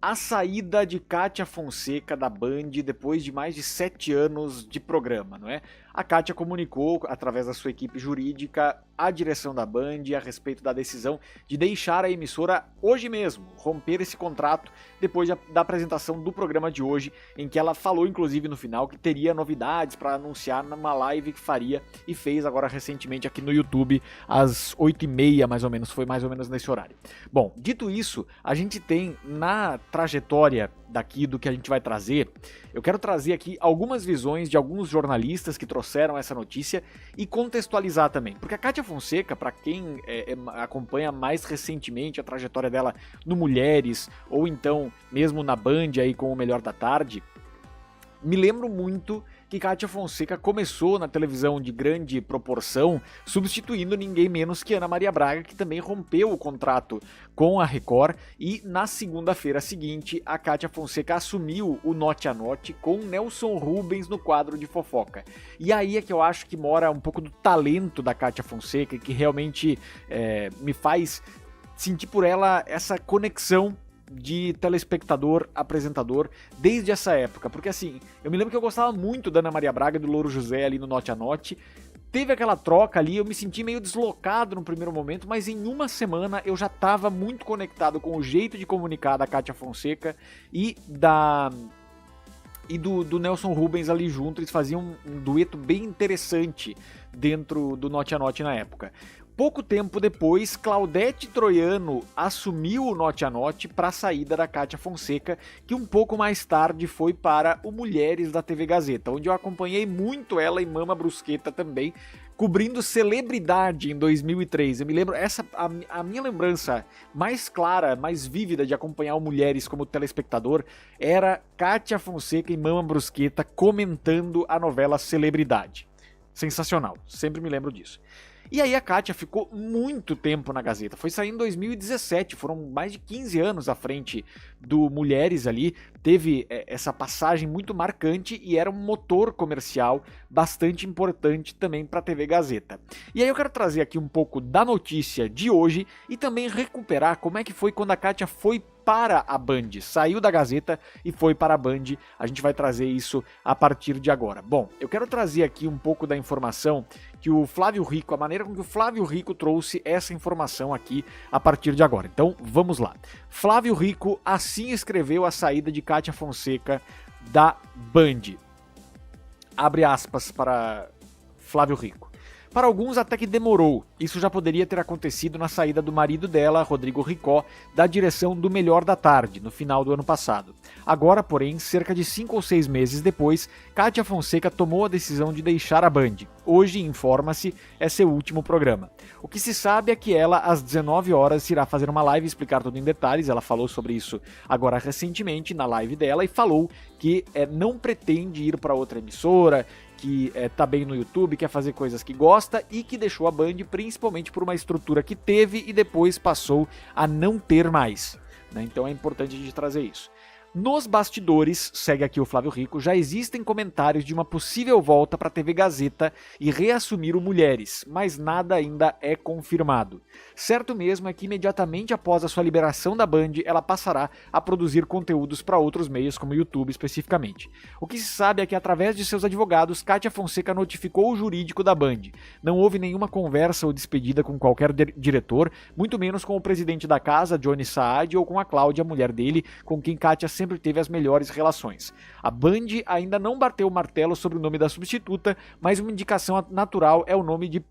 a saída de Kátia Fonseca da Band depois de mais de 7 anos de programa, não é? A Kátia comunicou, através da sua equipe jurídica, à direção da Band a respeito da decisão de deixar a emissora hoje mesmo, romper esse contrato depois da apresentação do programa de hoje, em que ela falou, inclusive, no final, que teria novidades para anunciar numa live que faria e fez agora recentemente aqui no YouTube, às 8h30, mais ou menos, foi mais ou menos nesse horário. Bom, dito isso, a gente tem na trajetória daqui do que a gente vai trazer, eu quero trazer aqui algumas visões de alguns jornalistas que trouxeram essa notícia e contextualizar também, porque a Kátia Fonseca, para quem acompanha mais recentemente a trajetória dela no Mulheres, ou então mesmo na Band aí com o Melhor da Tarde, me lembro muito que Kátia Fonseca começou na televisão de grande proporção, substituindo ninguém menos que Ana Maria Braga, que também rompeu o contrato com a Record, e na segunda-feira seguinte a Kátia Fonseca assumiu o Note a Note com Nelson Rubens no quadro de fofoca. E aí é que eu acho que mora um pouco do talento da Kátia Fonseca, que realmente me faz sentir por ela essa conexão de telespectador, apresentador, desde essa época, porque assim, eu me lembro que eu gostava muito da Ana Maria Braga e do Louro José ali no Note a Note, teve aquela troca ali, eu me senti meio deslocado no primeiro momento, mas em uma semana eu já estava muito conectado com o jeito de comunicar da Kátia Fonseca e do Nelson Rubens ali junto. Eles faziam um dueto bem interessante dentro do Note a Note na época. Pouco tempo depois, Claudete Troiano assumiu o Note a Note para a saída da Kátia Fonseca, que um pouco mais tarde foi para o Mulheres da TV Gazeta, onde eu acompanhei muito ela e Mama Brusqueta também, cobrindo celebridade em 2003. Eu me lembro, a minha lembrança mais clara, mais vívida de acompanhar o Mulheres como telespectador era Kátia Fonseca e Mama Brusqueta comentando a novela Celebridade. Sensacional, sempre me lembro disso. E aí a Kátia ficou muito tempo na Gazeta, foi sair em 2017, foram mais de 15 anos à frente do Mulheres ali, teve essa passagem muito marcante e era um motor comercial bastante importante também para a TV Gazeta. E aí eu quero trazer aqui um pouco da notícia de hoje e também recuperar como é que foi quando a Kátia foi para a Band, saiu da Gazeta e foi para a Band. A gente vai trazer isso a partir de agora. Bom, eu quero trazer aqui um pouco da informação que o Flávio Rico, a maneira com que o Flávio Rico trouxe essa informação aqui a partir de agora. Então, vamos lá. Flávio Rico assim escreveu a saída de Kátia Fonseca da Band. Abre aspas para Flávio Rico. Para alguns até que demorou, isso já poderia ter acontecido na saída do marido dela, Rodrigo Ricó, da direção do Melhor da Tarde, no final do ano passado. Agora, porém, cerca de 5 ou 6 meses depois, Kátia Fonseca tomou a decisão de deixar a Band. Hoje, informa-se, é seu último programa. O que se sabe é que ela, às 19 horas, irá fazer uma live e explicar tudo em detalhes. Ela falou sobre isso agora recentemente na live dela e falou que não pretende ir para outra emissora, que tá bem no YouTube, quer fazer coisas que gosta e que deixou a Band principalmente por uma estrutura que teve e depois passou a não ter mais, né? Então é importante a gente trazer isso. Nos bastidores, segue aqui o Flávio Rico, já existem comentários de uma possível volta para a TV Gazeta e reassumir o Mulheres, mas nada ainda é confirmado. Certo mesmo é que imediatamente após a sua liberação da Band, ela passará a produzir conteúdos para outros meios, como o YouTube especificamente. O que se sabe é que através de seus advogados, Kátia Fonseca notificou o jurídico da Band. Não houve nenhuma conversa ou despedida com qualquer diretor, muito menos com o presidente da casa, Johnny Saad, ou com a Cláudia, mulher dele, com quem Kátia sempre teve as melhores relações. A Band ainda não bateu o martelo sobre o nome da substituta, mas uma indicação natural é o nome de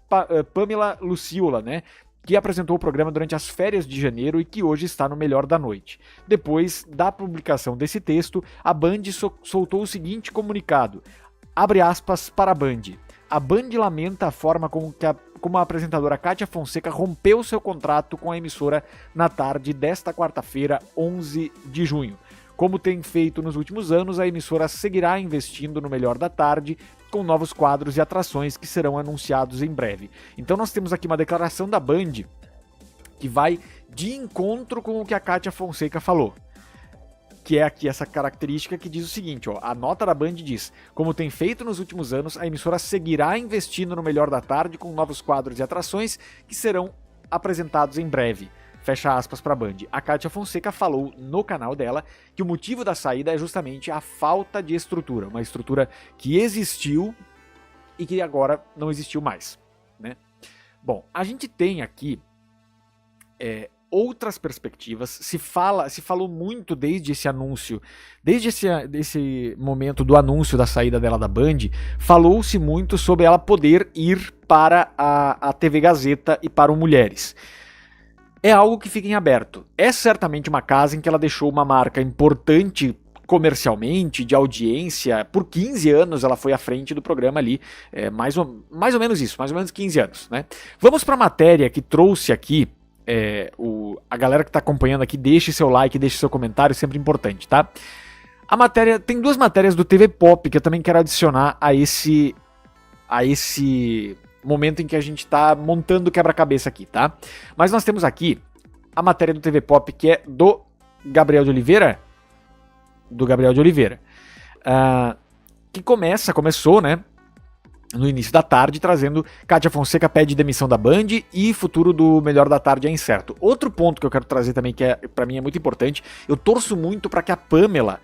Pamela Luciola, né? Que apresentou o programa durante as férias de janeiro e que hoje está no Melhor da Noite. Depois da publicação desse texto, a Band soltou o seguinte comunicado, abre aspas para a Band. A Band lamenta a forma como a apresentadora Kátia Fonseca rompeu seu contrato com a emissora na tarde desta quarta-feira, 11 de junho. Como tem feito nos últimos anos, a emissora seguirá investindo no Melhor da Tarde, com novos quadros e atrações que serão anunciados em breve. Então nós temos aqui uma declaração da Band que vai de encontro com o que a Kátia Fonseca falou. Que é aqui essa característica que diz o seguinte, ó, a nota da Band diz, como tem feito nos últimos anos, a emissora seguirá investindo no Melhor da Tarde com novos quadros e atrações que serão apresentados em breve. Fecha aspas para a Band. A Kátia Fonseca falou no canal dela que o motivo da saída é justamente a falta de estrutura. Uma estrutura que existiu e que agora não existiu mais, né? Bom, a gente tem aqui outras perspectivas. Se falou muito desde esse anúncio, desde esse momento do anúncio da saída dela da Band, falou-se muito sobre ela poder ir para a TV Gazeta e para o Mulheres. É algo que fica em aberto. É certamente uma casa em que ela deixou uma marca importante comercialmente, de audiência. Por 15 anos ela foi à frente do programa ali, mais ou menos isso, mais ou menos 15 anos, né? Vamos para a matéria que trouxe aqui, a galera que está acompanhando aqui, deixe seu like, deixe seu comentário, sempre importante, tá? A matéria, tem duas matérias do TV Pop que eu também quero adicionar a esse momento em que a gente está montando o quebra-cabeça aqui, tá? Mas nós temos aqui a matéria do TV Pop, que é do Gabriel de Oliveira, que começou, né, no início da tarde, trazendo Kátia Fonseca pede demissão da Band e futuro do Melhor da Tarde é incerto. Outro ponto que eu quero trazer também, que pra mim é muito importante, eu torço muito para que a Pamela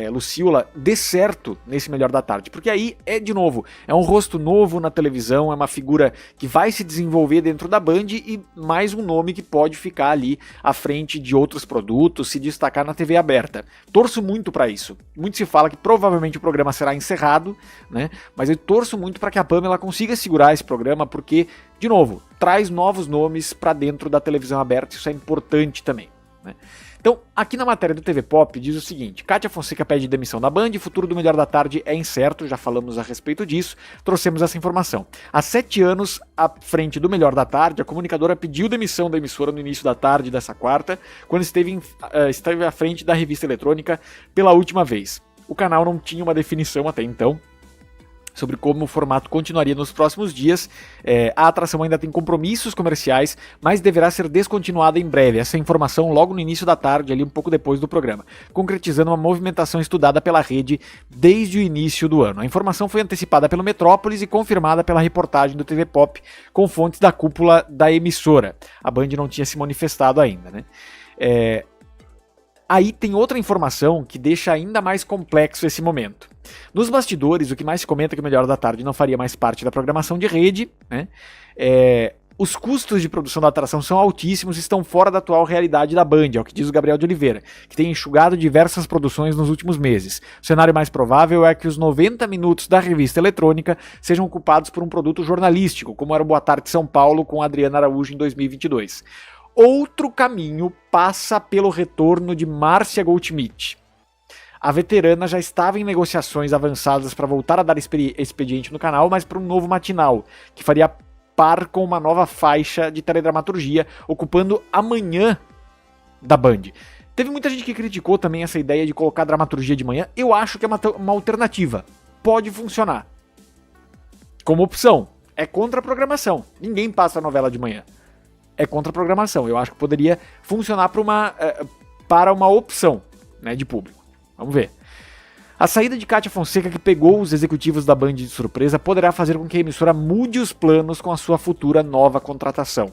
Luciola dê certo nesse Melhor da Tarde, porque aí de novo, é um rosto novo na televisão, é uma figura que vai se desenvolver dentro da Band e mais um nome que pode ficar ali à frente de outros produtos, se destacar na TV aberta. Torço muito para isso. Muito se fala que provavelmente o programa será encerrado, né? Mas eu torço muito para que a Pamela consiga segurar esse programa, porque, de novo, traz novos nomes para dentro da televisão aberta, isso é importante também, né? Então, aqui na matéria do TV Pop diz o seguinte: Kátia Fonseca pede demissão da Band, futuro do Melhor da Tarde é incerto, já falamos a respeito disso, trouxemos essa informação. Há 7 anos, à frente do Melhor da Tarde, a comunicadora pediu demissão da emissora no início da tarde dessa quarta, quando esteve à frente da revista eletrônica pela última vez. O canal não tinha uma definição até então sobre como o formato continuaria nos próximos dias. A atração ainda tem compromissos comerciais, mas deverá ser descontinuada em breve. Essa informação logo no início da tarde, ali um pouco depois do programa, concretizando uma movimentação estudada pela rede desde o início do ano. A informação foi antecipada pelo Metrópolis e confirmada pela reportagem do TV Pop com fontes da cúpula da emissora. A Band não tinha se manifestado ainda, né? Aí tem outra informação que deixa ainda mais complexo esse momento. Nos bastidores, o que mais se comenta é que o Melhor da Tarde não faria mais parte da programação de rede, né? Os custos de produção da atração são altíssimos e estão fora da atual realidade da Band, é o que diz o Gabriel de Oliveira, que tem enxugado diversas produções nos últimos meses. O cenário mais provável é que os 90 minutos da revista eletrônica sejam ocupados por um produto jornalístico, como era o Boa Tarde São Paulo com Adriana Araújo em 2022. Outro caminho passa pelo retorno de Márcia Goldschmidt. A veterana já estava em negociações avançadas para voltar a dar expediente no canal, mas para um novo matinal, que faria par com uma nova faixa de teledramaturgia, ocupando a manhã da Band. Teve muita gente que criticou também essa ideia de colocar dramaturgia de manhã. Eu acho que é uma alternativa. Pode funcionar. Como opção. É contra a programação. Ninguém passa a novela de manhã. É contra a programação. Eu acho que poderia funcionar para uma opção, né, de público. Vamos ver. A saída de Kátia Fonseca, que pegou os executivos da Band de surpresa, poderá fazer com que a emissora mude os planos com a sua futura nova contratação.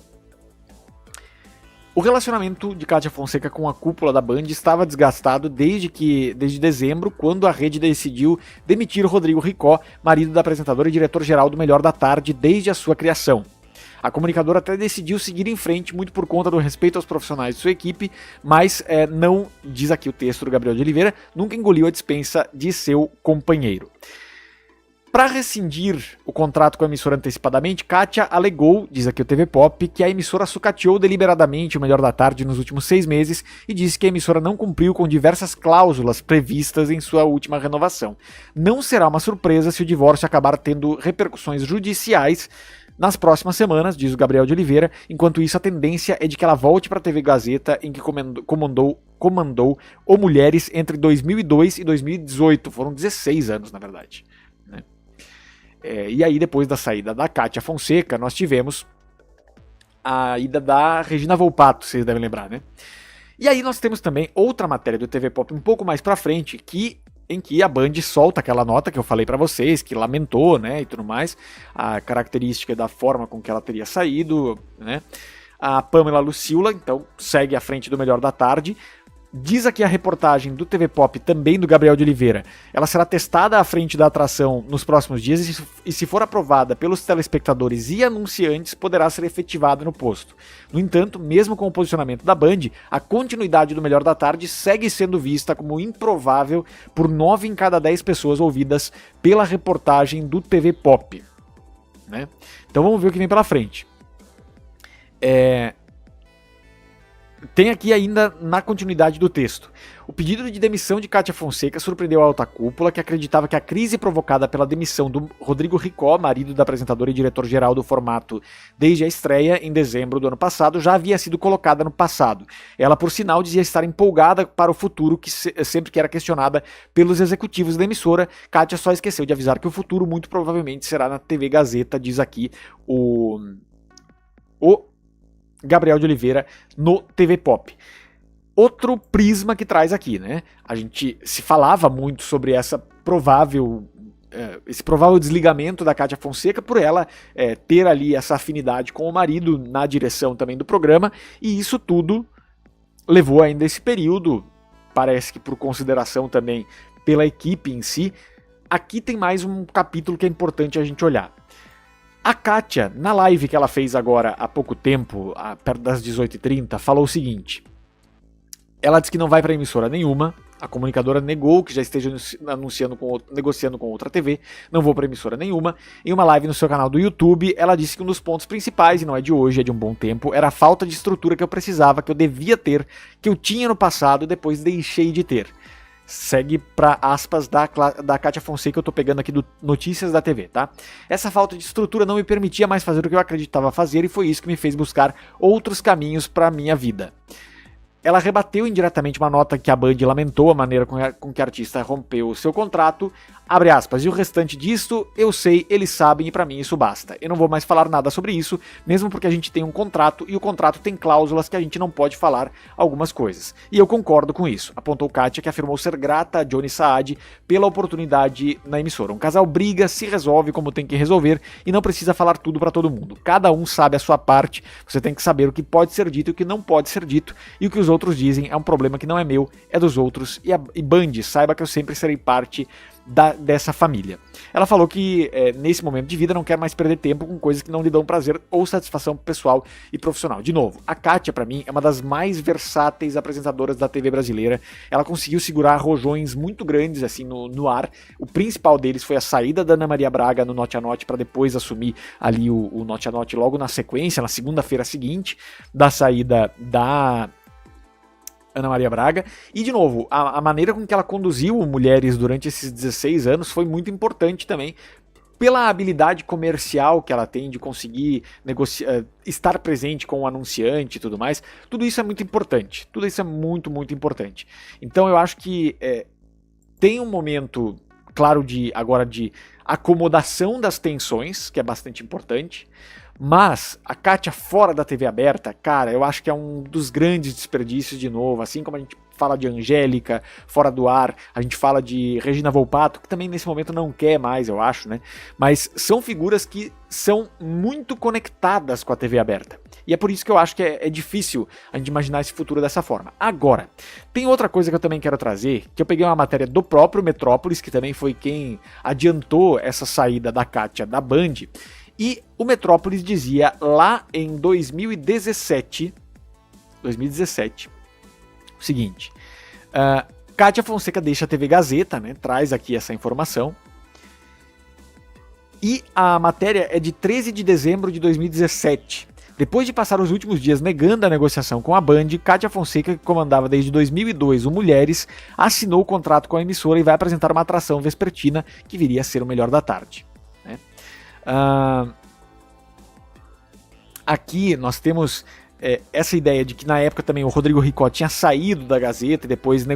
O relacionamento de Kátia Fonseca com a cúpula da Band estava desgastado desde dezembro, quando a rede decidiu demitir Rodrigo Ricó, marido da apresentadora e diretor-geral do Melhor da Tarde, desde a sua criação. A comunicadora até decidiu seguir em frente, muito por conta do respeito aos profissionais de sua equipe, mas não, diz aqui o texto do Gabriel de Oliveira, nunca engoliu a dispensa de seu companheiro. Para rescindir o contrato com a emissora antecipadamente, Kátia alegou, diz aqui o TV Pop, que a emissora sucateou deliberadamente o Melhor da Tarde nos últimos 6 meses e disse que a emissora não cumpriu com diversas cláusulas previstas em sua última renovação. Não será uma surpresa se o divórcio acabar tendo repercussões judiciais nas próximas semanas, diz o Gabriel de Oliveira. Enquanto isso, a tendência é de que ela volte para a TV Gazeta, em que comandou o Mulheres entre 2002 e 2018. Foram 16 anos, na verdade, né? E aí, depois da saída da Kátia Fonseca, nós tivemos a ida da Regina Volpato, vocês devem lembrar, né? E aí nós temos também outra matéria do TV Pop um pouco mais pra frente, em que a Band solta aquela nota que eu falei pra vocês, que lamentou, né, e tudo mais, a característica da forma com que ela teria saído, né? a Pamela Lucila, então segue à frente do Melhor da Tarde. Diz aqui a reportagem do TV Pop, também do Gabriel de Oliveira. Ela será testada à frente da atração nos próximos dias e se for aprovada pelos telespectadores e anunciantes, poderá ser efetivada no posto. No entanto, mesmo com o posicionamento da Band, a continuidade do Melhor da Tarde segue sendo vista como improvável por 9 em cada 10 pessoas ouvidas pela reportagem do TV Pop. Né? Então vamos ver o que vem pela frente. Tem aqui ainda na continuidade do texto. O pedido de demissão de Kátia Fonseca surpreendeu a alta cúpula, que acreditava que a crise provocada pela demissão do Rodrigo Ricó, marido da apresentadora e diretor-geral do formato desde a estreia, em dezembro do ano passado, já havia sido colocada no passado. Ela, por sinal, dizia estar empolgada para o futuro, que sempre que era questionada pelos executivos da emissora. Kátia só esqueceu de avisar que o futuro muito provavelmente será na TV Gazeta, diz aqui o Gabriel de Oliveira no TV Pop. Outro prisma que traz aqui, né? A gente se falava muito sobre esse provável desligamento da Kátia Fonseca por ela ter ali essa afinidade com o marido na direção também do programa, e isso tudo levou ainda esse período, parece que por consideração também pela equipe em si. Aqui tem mais um capítulo que é importante a gente olhar. A Kátia, na live que ela fez agora há pouco tempo, perto das 18h30, falou o seguinte: ela disse que não vai para emissora nenhuma, a comunicadora negou que já esteja negociando com outra TV, não vou para emissora nenhuma. Em uma live no seu canal do YouTube, ela disse que um dos pontos principais, e não é de hoje, é de um bom tempo, era a falta de estrutura que eu precisava, que eu devia ter, que eu tinha no passado e depois deixei de ter. Segue para aspas da Kátia Fonseca, eu tô pegando aqui do Notícias da TV, tá? Essa falta de estrutura não me permitia mais fazer o que eu acreditava fazer e foi isso que me fez buscar outros caminhos para minha vida. Ela rebateu indiretamente uma nota que a Band lamentou a maneira com que a artista rompeu o seu contrato, abre aspas, e o restante disso, eu sei, eles sabem e pra mim isso basta. Eu não vou mais falar nada sobre isso, mesmo porque a gente tem um contrato e o contrato tem cláusulas que a gente não pode falar algumas coisas. E eu concordo com isso, apontou Kátia, que afirmou ser grata a Johnny Saad pela oportunidade na emissora. Um casal briga, se resolve como tem que resolver e não precisa falar tudo pra todo mundo. Cada um sabe a sua parte, você tem que saber o que pode ser dito e o que não pode ser dito, e o que os outros dizem é um problema que não é meu, é dos outros, e Band, saiba que eu sempre serei parte dessa família. Ela falou que nesse momento de vida não quer mais perder tempo com coisas que não lhe dão prazer ou satisfação pessoal e profissional. De novo, a Kátia pra mim é uma das mais versáteis apresentadoras da TV brasileira. Ela conseguiu segurar rojões muito grandes assim no ar. O principal deles foi a saída da Ana Maria Braga no Note a Note para depois assumir ali o Note a Note logo na sequência, na segunda-feira seguinte da saída da Ana Maria Braga, e de novo, a maneira com que ela conduziu mulheres durante esses 16 anos foi muito importante também, pela habilidade comercial que ela tem de conseguir estar presente com o anunciante e tudo mais. Tudo isso é muito importante, tudo isso é muito, muito importante. Então eu acho que tem um momento, claro, agora de acomodação das tensões, que é bastante importante. Mas a Kátia fora da TV aberta, cara, eu acho que é um dos grandes desperdícios de novo, assim como a gente fala de Angélica, fora do ar, a gente fala de Regina Volpato, que também nesse momento não quer mais, eu acho, né? Mas são figuras que são muito conectadas com a TV aberta. E é por isso que eu acho que é difícil a gente imaginar esse futuro dessa forma. Agora, tem outra coisa que eu também quero trazer, que eu peguei uma matéria do próprio Metrópolis, que também foi quem adiantou essa saída da Kátia da Band. E o Metrópolis dizia lá em 2017 o seguinte: Kátia Fonseca deixa a TV Gazeta, né, traz aqui essa informação. E a matéria é de 13 de dezembro de 2017. Depois de passar os últimos dias negando a negociação com a Band, Kátia Fonseca, que comandava desde 2002 o Mulheres, assinou o contrato com a emissora e vai apresentar uma atração vespertina que viria a ser o Melhor da Tarde. Né? Aqui nós temos essa ideia de que na época também o Rodrigo Ricó tinha saído da Gazeta e depois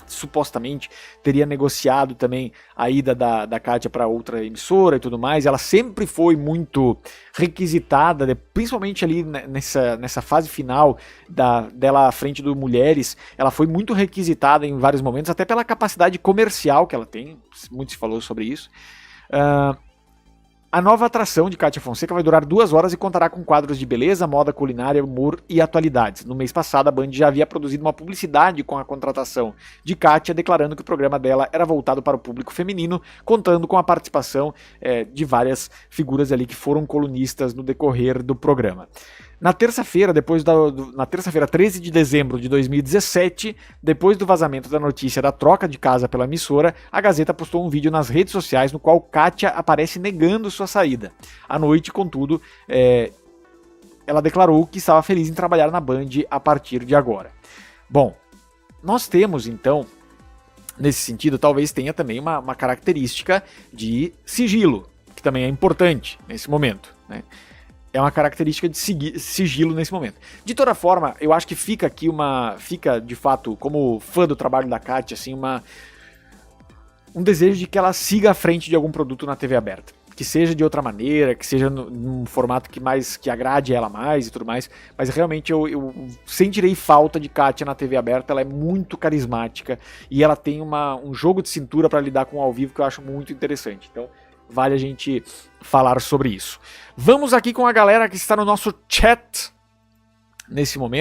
supostamente teria negociado também a ida da Kátia para outra emissora e tudo mais. Ela sempre foi muito requisitada, principalmente ali nessa fase final dela à frente do Mulheres. Ela foi muito requisitada em vários momentos, até pela capacidade comercial que ela tem, muito se falou sobre isso. A nova atração de Kátia Fonseca vai durar 2 horas e contará com quadros de beleza, moda, culinária, humor e atualidades. No mês passado, a Band já havia produzido uma publicidade com a contratação de Kátia, declarando que o programa dela era voltado para o público feminino, contando com a participação de várias figuras ali que foram colunistas no decorrer do programa. Na terça-feira, na terça-feira, 13 de dezembro de 2017, depois do vazamento da notícia da troca de casa pela emissora, a Gazeta postou um vídeo nas redes sociais no qual Kátia aparece negando sua saída. À noite, contudo, ela declarou que estava feliz em trabalhar na Band a partir de agora. Bom, nós temos então, nesse sentido, talvez tenha também uma característica de sigilo, que também é importante nesse momento, né? É uma característica de sigilo nesse momento. De toda forma, eu acho que fica aqui fica de fato, como fã do trabalho da Kátia, assim, um desejo de que ela siga à frente de algum produto na TV aberta. Que seja de outra maneira, que seja num formato que agrade ela mais e tudo mais. Mas realmente eu sentirei falta de Kátia na TV aberta. Ela é muito carismática e ela tem um jogo de cintura para lidar com o ao vivo que eu acho muito interessante. Então, vale a gente falar sobre isso. Vamos aqui com a galera que está no nosso chat nesse momento.